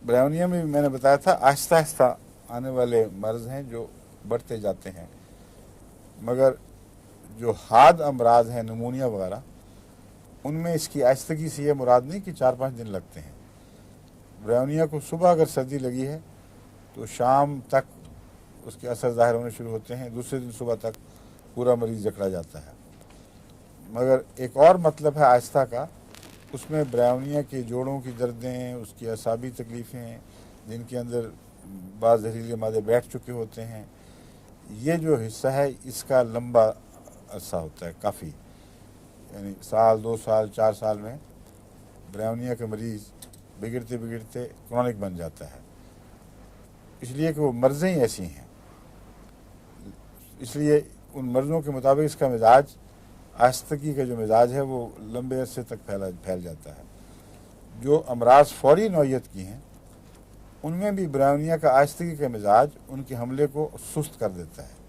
Bryonia में भी मैंने बताया था आहिस्ता आहिस्ता आने वाले मर्ज हैं जो बढ़ते जाते हैं, मगर जो हाद अमराज हैं नमूनिया वगैरह, उनमें इसकी आहिस्तगी से ये मुराद नहीं कि 4-5 दिन लगते हैं। ब्राउनिया को सुबह अगर सर्दी लगी है तो शाम तक उसके असर ज़ाहिर होने शुरू होते हैं, दूसरे दिन सुबह तक पूरा मरीज़ जकड़ा जाता है। मगर एक और मतलब है आहिस्ता का, उसमें ब्राउनिया के जोड़ों की दर्दें, उसकी असाबी तकलीफ़ें, जिनके अंदर बाज़ जहरीले मादे बैठ चुके होते हैं, ये जो हिस्सा है इसका लंबा अरसा होता है काफ़ी, यानी साल 2 साल 4 साल में ब्राउनिया के मरीज़ बिगड़ते बिगड़ते क्रॉनिक बन जाता है, इसलिए कि वो मर्ज़ें ही ऐसी हैं। इसलिए उन मर्ज़ों के मुताबिक इसका मिजाज, आहिस्तगी का जो मिजाज है वो लंबे अरसे तक फैल जाता है। जो अमराज फौरी नौयत की हैं उनमें भी ब्राउनिया का आहिस्तगी का मिजाज उनके हमले को सुस्त कर देता है।